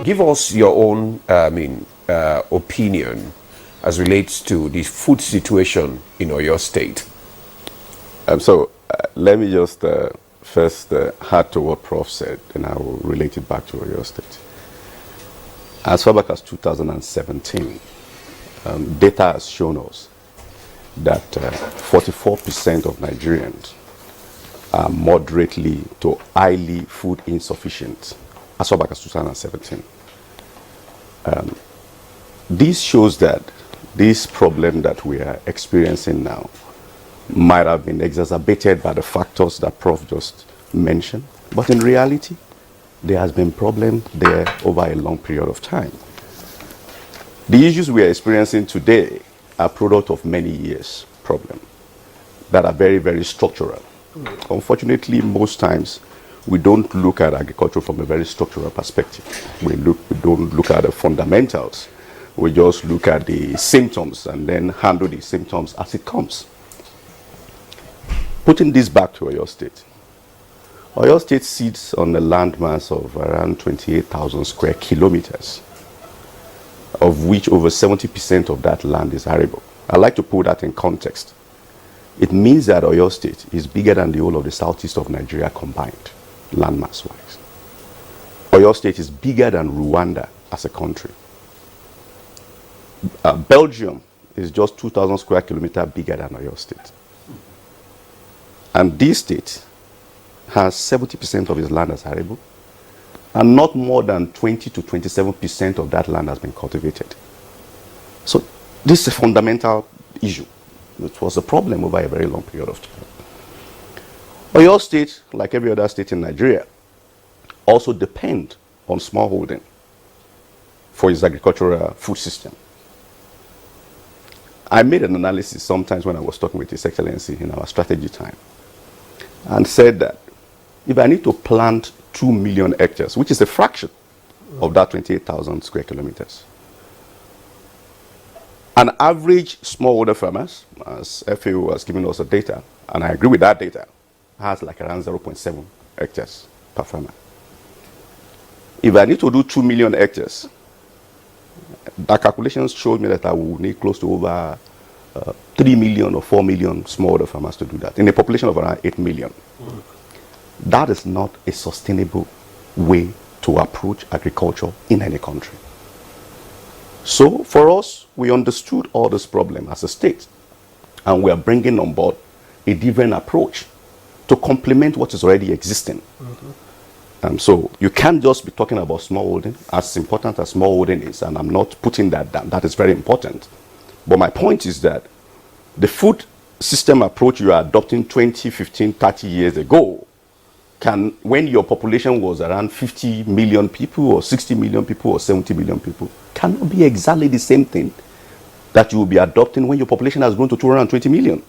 Give us your own, opinion as relates to the food situation in your state. Let me just first add to what Prof said, and I will relate it back to Oyo State. As far back as 2017, data has shown us that 44% of Nigerians are moderately to highly food insufficient as far back as 2017. This shows that this problem that we are experiencing now might have been exacerbated by the factors that Prof just mentioned, but in reality, there has been problem there over a long period of time. The issues we are experiencing today are product of many years problem that are very, very structural. Unfortunately, most times we don't look at agriculture from a very structural perspective. We don't look at the fundamentals. We just look at the symptoms and then handle the symptoms as it comes. Putting this back to Oyo State. Oyo State sits on a landmass of around 28,000 square kilometers, of which over 70% of that land is arable. I'd like to put that in context. It means that Oyo State is bigger than the whole of the southeast of Nigeria combined, landmass-wise. Oyo State is bigger than Rwanda as a country. Belgium is just 2,000 square kilometers bigger than Oyo State. And this state has 70% of its land as arable, and not more than 20 to 27% of that land has been cultivated. So this is a fundamental issue. It was a problem over a very long period of time. Oyo State, like every other state in Nigeria, also depend on smallholding for its agricultural food system. I made an analysis sometimes when I was talking with His Excellency in our strategy time, and said that if I need to plant 2 million hectares, which is a fraction of that 28,000 square kilometers, an average smallholder farmers, as FAO has given us the data, and I agree with that data, has like around 0.7 hectares per farmer. If I need to do 2 million hectares, the calculations showed me that I will need close to over 3 million or 4 million smallholder farmers to do that, in a population of around 8 million. That is not a sustainable way to approach agriculture in any country. So for us, we understood all this problem as a state, and we are bringing on board a different approach to complement what is already existing. So you can't just be talking about smallholding, as important as smallholding is, and I'm not putting that down. That is very important. But my point is that the food system approach you are adopting 20, 15, 30 years ago can, when your population was around 50 million people or 60 million people or 70 million people, cannot be exactly the same thing that you will be adopting when your population has grown to 220 million.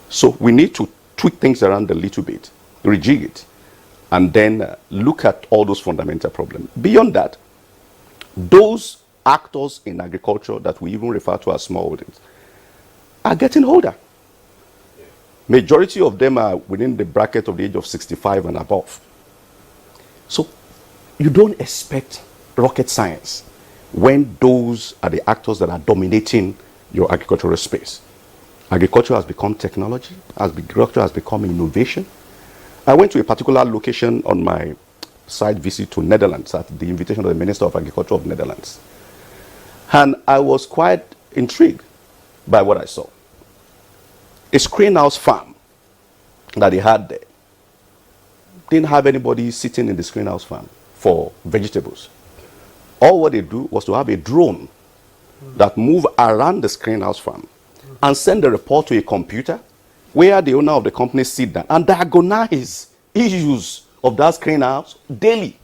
So we need to tweak things around a little bit, rejig it, and then look at all those fundamental problems. Beyond that, those actors in agriculture that we even refer to as smallholdings are getting older. Majority of them are within the bracket of the age of 65 and above. So you don't expect rocket science when those are the actors that are dominating your agricultural space. Agriculture has become technology, agriculture has become innovation. I went to a particular location on my side visit to Netherlands at the invitation of the Minister of Agriculture of Netherlands. And I was quite intrigued by what I saw. A screenhouse farm that they had there didn't have anybody sitting in the screenhouse farm for vegetables. All what they do was to have a drone that move around the screenhouse farm and send the report to a computer where the owner of the company sit down and diagnose issues of that screenhouse daily.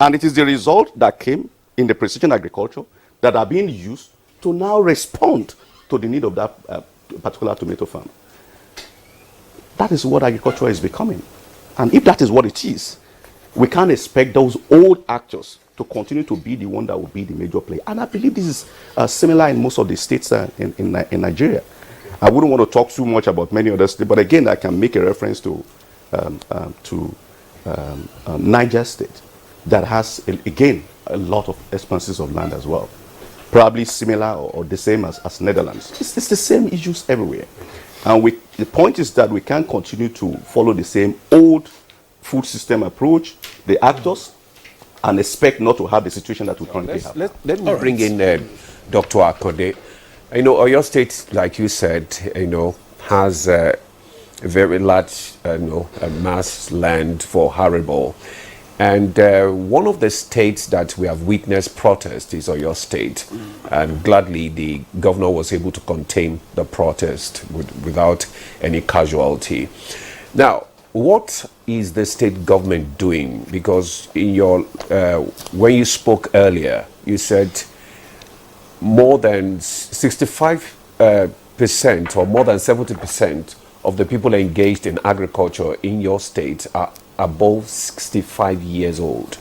And it is the result that came in the precision agriculture that are being used to now respond to the need of that particular tomato farm. That is what agriculture is becoming. And if that is what it is, we can't expect those old actors to continue to be the one that will be the major player. And I believe this is similar in most of the states in Nigeria. I wouldn't want to talk too much about many other states, but again, I can make a reference to Niger State that has, again, a lot of expanses of land as well. Probably similar or the same as Netherlands. It's the same issues everywhere. And the point is that we can't continue to follow the same old food system approach, the actors, and expect not to have the situation that we currently have. Let me bring in Dr. Akande. You know, Oyo State, like you said, you know, has a very large, mass land for arable. And one of the states that we have witnessed protest is Oyo State. And gladly, the governor was able to contain the protest without any casualty. Now, what is the state government doing? Because in your when you spoke earlier, you said more than 65% or more than 70% of the people engaged in agriculture in your state are above 65 years old.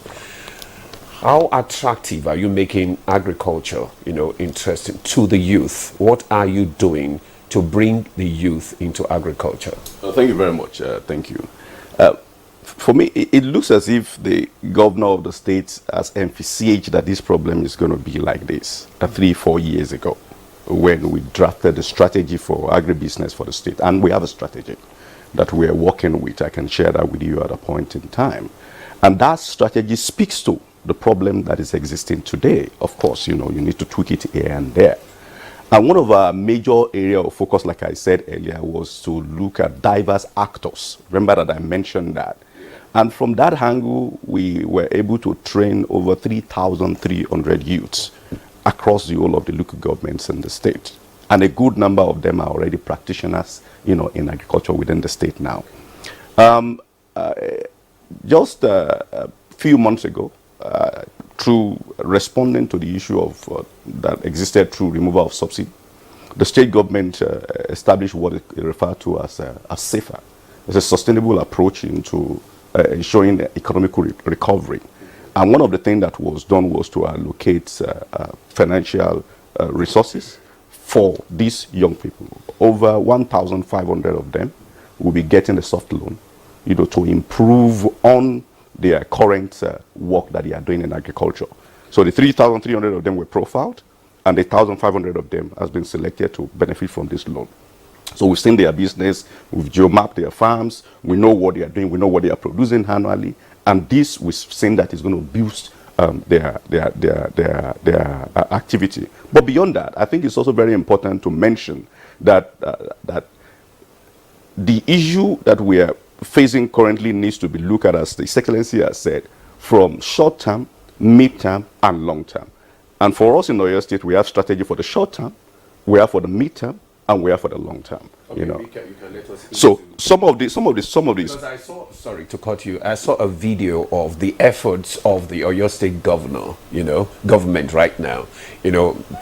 How attractive are you making agriculture, interesting to the youth? What are you doing to bring the youth into agriculture? Thank you very much. Thank you. For me, it looks as if the governor of the state has envisaged that this problem is going to be like this 3-4 years ago when we drafted the strategy for agribusiness for the state. And we have a strategy that we are working with. I can share that with you at a point in time. And that strategy speaks to the problem that is existing today. Of course, you need to tweak it here and there. And one of our major area of focus, like I said earlier, was to look at diverse actors. Remember that I mentioned that. And from that angle, we were able to train over 3,300 youths across the whole of the local governments in the state. And a good number of them are already practitioners, in agriculture within the state now. Just a few months ago, through responding to the issue of that existed through removal of subsidy, the state government established what it referred to as SAFER. It's a sustainable approach into ensuring economic recovery. And one of the things that was done was to allocate financial resources for these young people. Over 1,500 of them will be getting a soft loan, to improve on their current work that they are doing in agriculture. So the 3,300 of them were profiled, and the 1,500 of them has been selected to benefit from this loan. So we've seen their business, we've geomapped their farms, we know what they are doing, we know what they are producing annually, and this we've seen that is going to boost their activity. But beyond that, I think it's also very important to mention that the issue that we are facing currently needs to be looked at, as the Excellency has said, from short-term, mid-term, and long-term. And for us in Oyo State, we have strategy for the short-term, we have for the mid-term, and we have for the long-term. Okay, you can let us so some of these. Because I saw, sorry to cut you, I saw a video of the efforts of the Oyo State governor, government right now,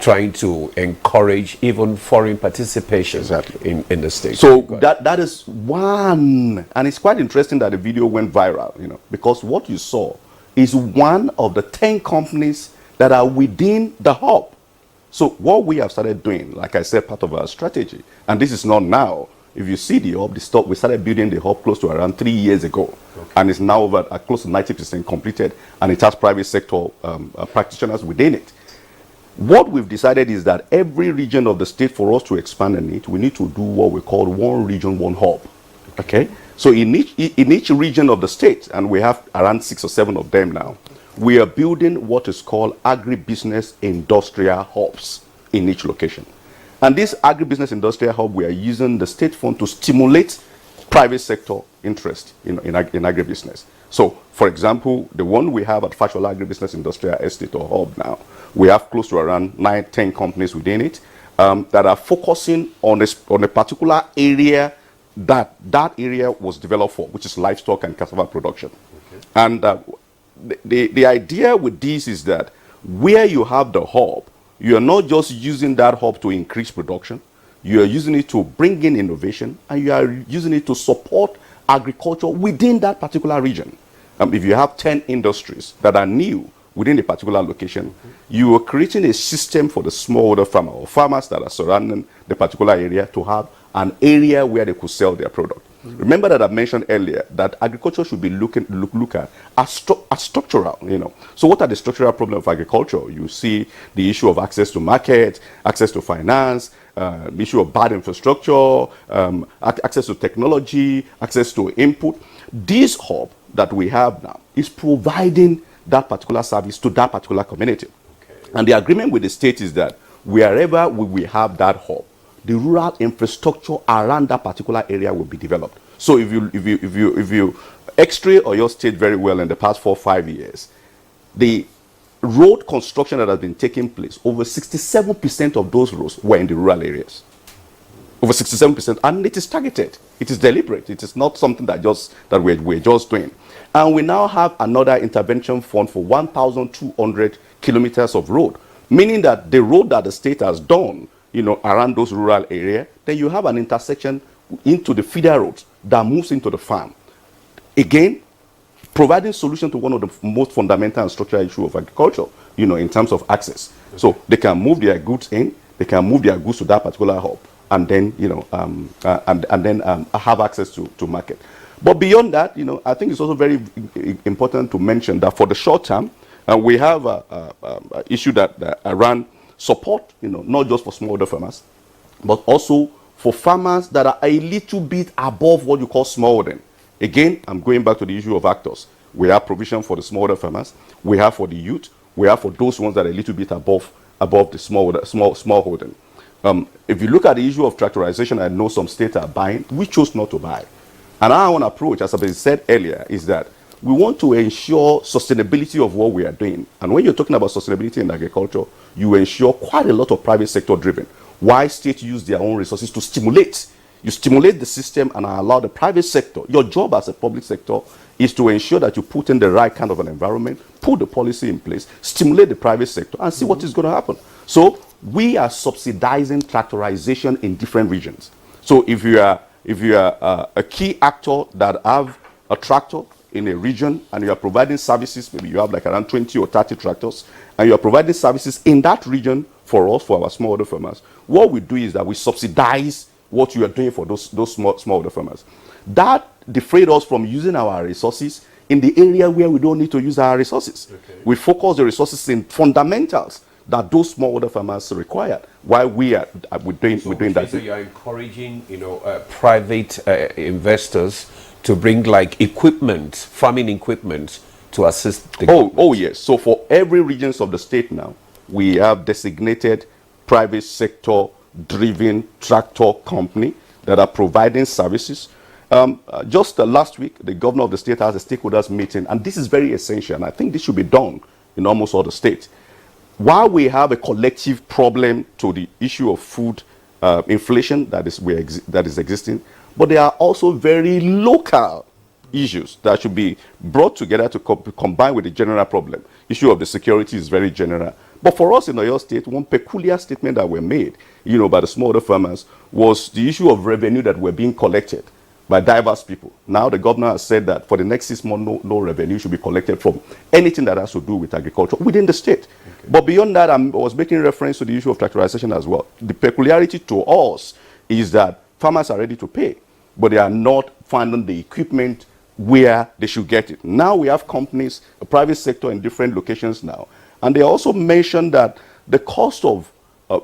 trying to encourage even foreign participation in the state. So that is one, and it's quite interesting that the video went viral, because what you saw is one of the 10 companies that are within the hub. So what we have started doing, like I said, part of our strategy, and this is not now. If you see the hub, we started building the hub close to around 3 years ago. Okay. And it's now over close to 90% completed, and it has private sector practitioners within it. What we've decided is that every region of the state, for us to expand in it, we need to do what we call one region, one hub. Okay? So in each region of the state, and we have around 6 or 7 of them now, we are building what is called agribusiness industrial hubs in each location. And this agribusiness industrial hub, we are using the state fund to stimulate private sector interest in agribusiness. So, for example, the one we have at Fashola Agribusiness Industrial Estate or Hub now, we have close to around 9-10 companies within it that are focusing on a particular area that area was developed for, which is livestock and cassava production. Okay. And the idea with this is that where you have the hub, you are not just using that hub to increase production, you are using it to bring in innovation, and you are using it to support agriculture within that particular region. If you have 10 industries that are new within a particular location, you are creating a system for the smallholder farmer or farmers that are surrounding the particular area to have an area where they could sell their product. Remember that I mentioned earlier that agriculture should be looked at as structural, So what are the structural problems of agriculture? You see the issue of access to market, access to finance, issue of bad infrastructure, access to technology, access to input. This hub that we have now is providing that particular service to that particular community. Okay. And the agreement with the state is that wherever we have that hub, the rural infrastructure around that particular area will be developed. So if you x-ray Oyo State very well in the past 4 or 5 years, the road construction that has been taking place, over 67% of those roads were in the rural areas. Over 67%, and it is targeted. It is deliberate. It is not something that we're just doing. And we now have another intervention fund for 1,200 kilometers of road, meaning that the road that the state has done, around those rural areas, then you have an intersection into the feeder roads that moves into the farm. Again, providing solution to one of the most fundamental and structural issues of agriculture, in terms of access. Okay. So they can move their goods in, they can move their goods to that particular hub, and then, have access to market. But beyond that, I think it's also very important to mention that for the short term, we have an issue that around support, not just for smallholder farmers, but also for farmers that are a little bit above what you call smallholding. Again, I'm going back to the issue of actors. We have provision for the smallholder farmers, we have for the youth, we have for those ones that are a little bit above the smallholding. If you look at the issue of tractorization, I know some states are buying. We chose not to buy. And our own approach, as I said earlier, is that we want to ensure sustainability of what we are doing. And when you're talking about sustainability in agriculture, you ensure quite a lot of private sector driven. Why states use their own resources to stimulate? You stimulate the system and allow the private sector. Your job as a public sector is to ensure that you put in the right kind of an environment, put the policy in place, stimulate the private sector, and see what is going to happen. So we are subsidizing tractorization in different regions. So if you are a key actor that have a tractor in a region and you are providing services, maybe you have like around 20 or 30 tractors, and you are providing services in that region for us, for our smallholder farmers, what we do is that we subsidize what you are doing for those smallholder farmers. That defrays us from using our resources in the area where we don't need to use our resources. Okay. We focus the resources in fundamentals that those smallholder farmers require. While we're doing that. So you are encouraging, private investors to bring like equipment, farming equipment, to assist the government. Oh yes. So for every regions of the state now, we have designated private sector driven tractor company that are providing services. Just last week, the governor of the state has a stakeholders meeting, and this is very essential, and I think this should be done in almost all the states. While we have a collective problem to the issue of food inflation that is existing, but there are also very local issues that should be brought together to combine with the general problem. Issue of the security is very general. But for us in Oyo State, one peculiar statement that were made, by the smallholder farmers was the issue of revenue that were being collected by diverse people. Now the governor has said that for the next 6 months, no revenue should be collected from anything that has to do with agriculture within the state. Okay. But beyond that, I was making reference to the issue of tractorization as well. The peculiarity to us is that farmers are ready to pay, but they are not finding the equipment where they should get it. Now we have companies, a private sector in different locations now, and they also mentioned that the cost of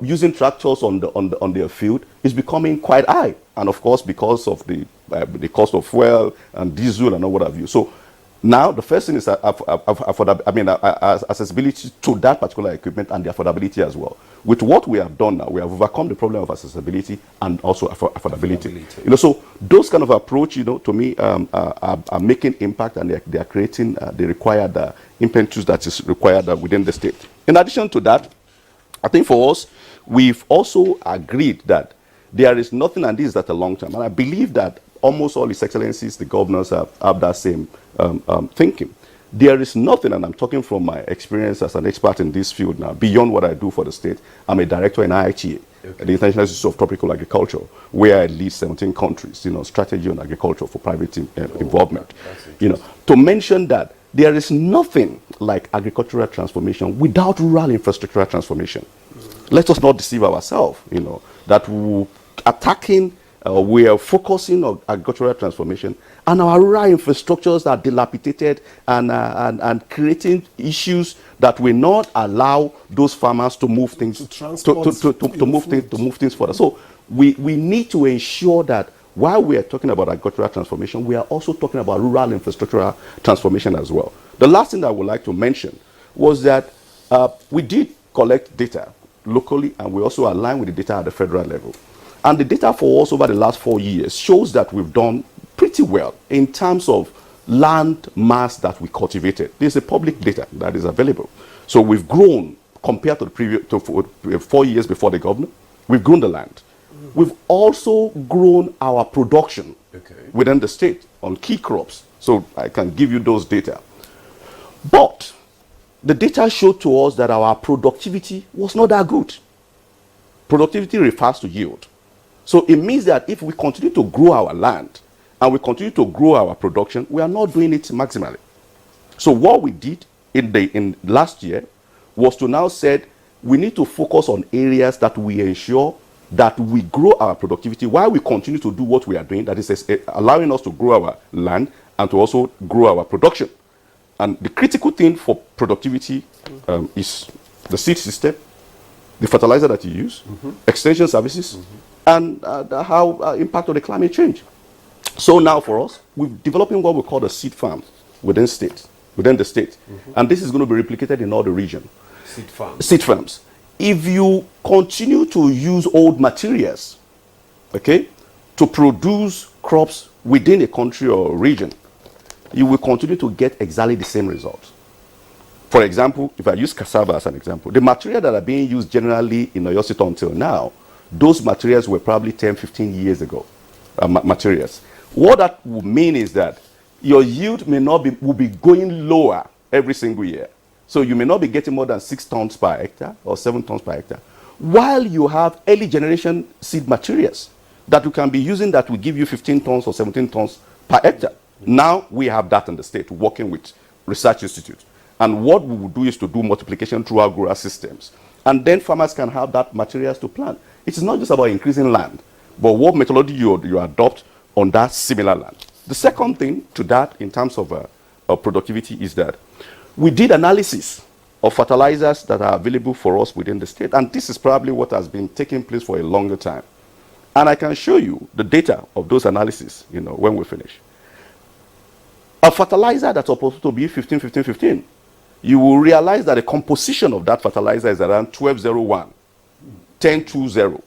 using tractors on their field is becoming quite high, and of course because of the cost of fuel and diesel and all what have you. So now the first thing is accessibility to that particular equipment and the affordability as well. With what we have done now, we have overcome the problem of accessibility and also affordability. So those kind of approach, to me, are making impact, and they are creating the required impetus that is required within the state. In addition to that, I think for us, we've also agreed that there is nothing, and this is at a long term, and I believe that almost all His Excellencies, the governors, have that same thinking. There is nothing, and I'm talking from my experience as an expert in this field now, beyond what I do for the state. I'm a director in IITA, okay, the International Institute of Tropical Agriculture, where I lead 17 countries, strategy on agriculture for private involvement. To mention that there is nothing like agricultural transformation without rural infrastructural transformation. Let us not deceive ourselves, that attacking We are focusing on agricultural transformation, and our rural infrastructures are dilapidated and creating issues that will not allow those farmers to move things to move things further. So we need to ensure that while we are talking about agricultural transformation, we are also talking about rural infrastructural transformation as well. The last thing I would like to mention was that we did collect data locally, and we also align with the data at the federal level. And the data for us over the last 4 years shows that we've done pretty well in terms of land mass that we cultivated. There's a public data that is available. So we've grown compared to the previous 4 years before the governor. We've grown the land. We've also grown our production within the state on key crops. So I can give you those data. But the data showed to us that our productivity was not that good. Productivity refers to yield. So it means that if we continue to grow our land and we continue to grow our production, we are not doing it maximally. So what we did in last year was to now say we need to focus on areas that we ensure that we grow our productivity while we continue to do what we are doing, that is allowing us to grow our land and to also grow our production. And the critical thing for productivity is the seed system, the fertilizer that you use, extension services, and how impact of the climate change. So now for us, we're developing what we call the seed farm within the state. And this is going to be replicated in all the region. Seed farms. Seed farms. If you continue to use old materials, to produce crops within a country or region, you will continue to get exactly the same results. For example, if I use cassava as an example, the material that are being used generally in Oyo State until now, those materials were probably 10, 15 years ago materials. What that would mean is that your yield will be going lower every single year. So you may not be getting more than 6 tons per hectare or 7 tons per hectare, while you have early generation seed materials that you can be using that will give you 15 tons or 17 tons per hectare. Now we have that in the state, working with research institutes. And what we will do is to do multiplication through our grower systems. And then farmers can have that materials to plant. It is not just about increasing land, but what methodology you adopt on that similar land. The second thing to that in terms of productivity is that we did analysis of fertilizers that are available for us within the state. And this is probably what has been taking place for a longer time. And I can show you the data of those analyses, when we finish. A fertilizer that's supposed to be 15, 15, 15, you will realize that the composition of that fertilizer is around 1201, 1020.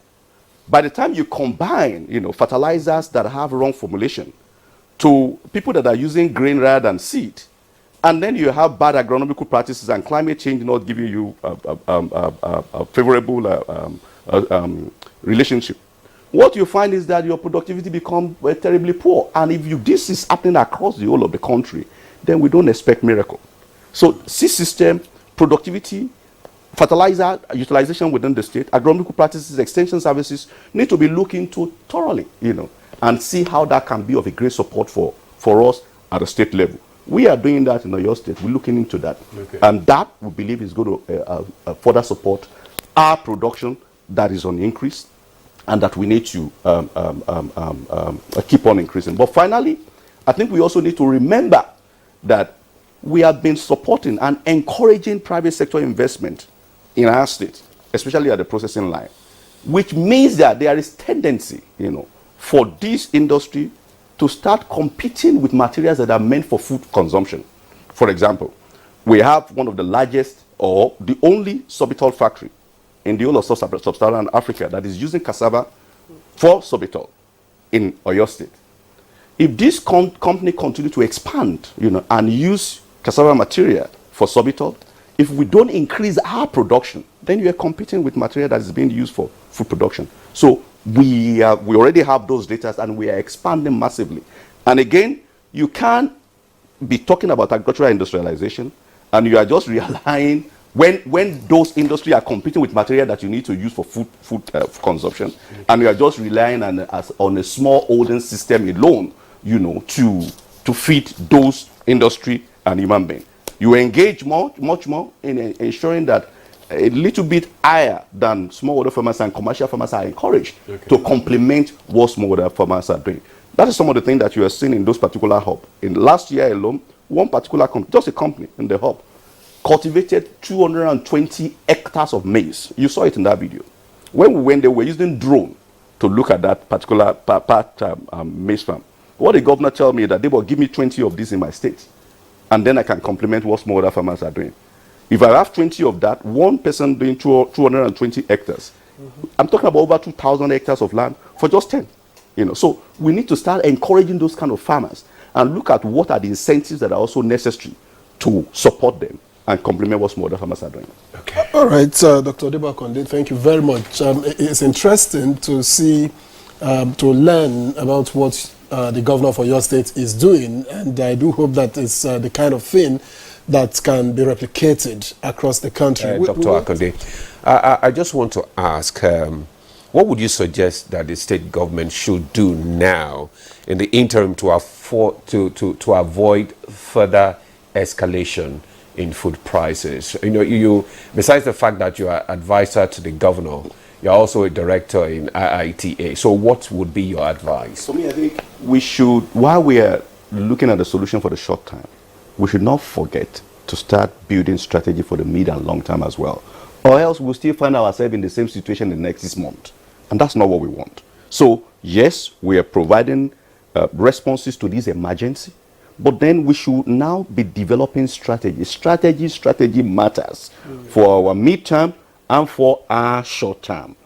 By the time you combine, fertilizers that have wrong formulation to people that are using grain rather than seed, and then you have bad agronomical practices and climate change not giving you a favorable relationship, what you find is that your productivity becomes terribly poor. And if this is happening across the whole of the country, then we don't expect miracle. So seed system, productivity, fertilizer utilization within the state, agronomical practices, extension services need to be looked into thoroughly, and see how that can be of a great support for us at the state level. We are doing that in Oyo State. We're looking into that. And that, we believe, is going to further support our production that is on increase and that we need to keep on increasing. But finally, I think we also need to remember that we have been supporting and encouraging private sector investment in our state, especially at the processing line, which means that there is tendency, for this industry to start competing with materials that are meant for food consumption. For example, we have one of the largest or the only sorbitol factory in the whole of sub-Saharan Africa that is using cassava for sorbitol in Oyo State. If this company continue to expand, and use cassava material for sorbitol, if we don't increase our production, then you are competing with material that is being used for food production. So we already have those data and we are expanding massively. And again, you can't be talking about agricultural industrialization and you are just relying when those industries are competing with material that you need to use for food consumption, and you are just relying on a small holding system alone, to feed those industry and human beings. You engage much more in ensuring that a little bit higher than smallholder farmers, and commercial farmers are encouraged to complement what smallholder farmers are doing. That is some of the things that you are seeing in those particular hubs. In last year alone, one particular company, just a company in the hub, cultivated 220 hectares of maize. You saw it in that video. When we went there, we were using drone to look at that particular maize farm. What the governor told me that they will give me 20 of these in my state, and then I can complement what smallholder farmers are doing. If I have 20 of that, one person doing 220 hectares, I'm talking about over 2,000 hectares of land for just 10. So we need to start encouraging those kind of farmers and look at what are the incentives that are also necessary to support them and complement what smallholder farmers are doing. Okay. All right, Dr. Debo Akande, thank you very much. It's interesting to see, to learn about what the governor for your state is doing, and I do hope that it's the kind of thing that can be replicated across the country. Dr. Akande, I just want to ask, what would you suggest that the state government should do now in the interim to avoid further escalation in food prices? You besides the fact that you are advisor to the governor, you're also a director in IITA. So what would be your advice? For me, I think we should, while we are looking at the solution for the short term, we should not forget to start building strategy for the mid and long term as well. Or else we'll still find ourselves in the same situation in the next 6 months. And that's not what we want. So, yes, we are providing responses to this emergency, but then we should now be developing strategy. Strategy matters for our midterm and for our short term.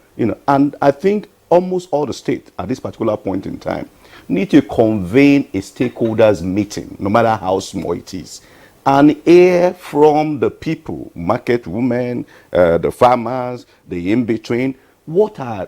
And I think almost all the states at this particular point in time need to convene a stakeholders meeting, no matter how small it is, and hear from the people, market women, the farmers, the in-between, what are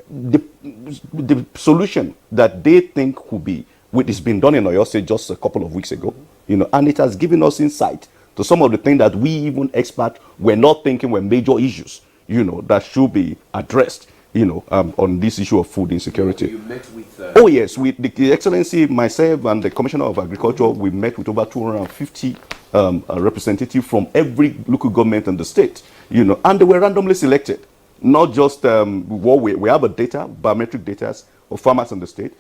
the solution that they think could be, which has been done in Oyo State just a couple of weeks ago, and it has given us insight to some of the things that we even experts were not thinking were major issues, that should be addressed, on this issue of food insecurity. You met with... Oh yes, with the Excellency, myself and the Commissioner of Agriculture, we met with over 250 representatives from every local government in the state, and they were randomly selected. Not just what we have a biometric data of farmers in the state.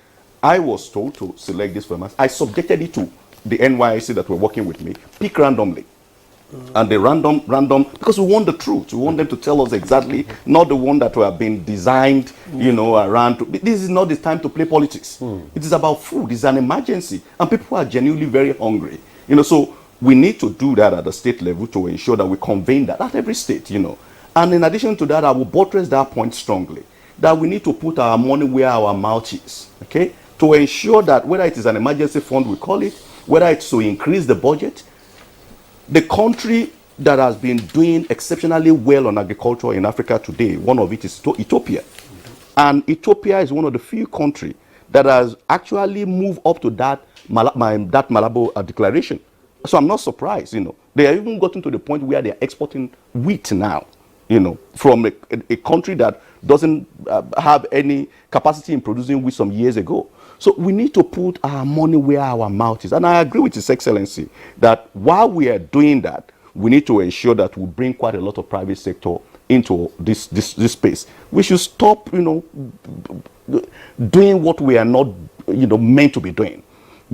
I was told to select these farmers. I subjected it to the NYC that were working with me, pick randomly. And the random, because we want the truth. We want them to tell us exactly, not the one that have been designed, around. This is not the time to play politics. It is about food. It's an emergency. And people are genuinely very hungry. So we need to do that at the state level to ensure that we convene that at every state, And in addition to that, I will buttress that point strongly, that we need to put our money where our mouth is, okay? To ensure that whether it is an emergency fund, we call it, whether it's to increase the budget, the country that has been doing exceptionally well on agriculture in Africa today, one of it is Ethiopia. And Ethiopia is one of the few countries that has actually moved up to that Malabo declaration. So I'm not surprised, They have even gotten to the point where they are exporting wheat now, from a country that doesn't have any capacity in producing wheat some years ago. So we need to put our money where our mouth is. And I agree with His Excellency that while we are doing that, we need to ensure that we bring quite a lot of private sector into this space. We should stop, doing what we are not, meant to be doing.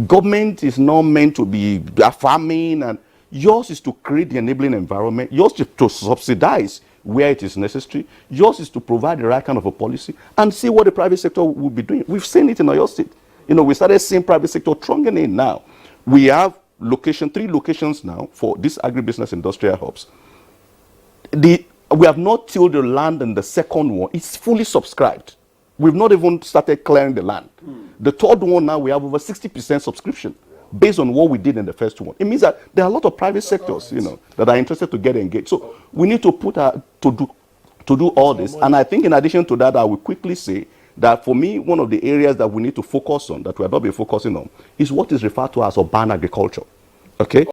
Government is not meant to be farming, and yours is to create the enabling environment. Yours is to subsidize where it is necessary. Yours is to provide the right kind of a policy and see what the private sector will be doing. We've seen it in Oyo State. We started seeing private sector thronging in now. We have 3 locations now for these agribusiness industrial hubs. We have not tilled the land in the second one. It's fully subscribed. We've not even started clearing the land. The third one now, we have over 60% subscription based on what we did in the first one. It means that there are a lot of private sectors, that are interested to get engaged. So we need to put to do all this. And I think in addition to that, I will quickly say that for me, one of the areas that we need to focus on, that we have not been focusing on, is what is referred to as urban agriculture. Okay?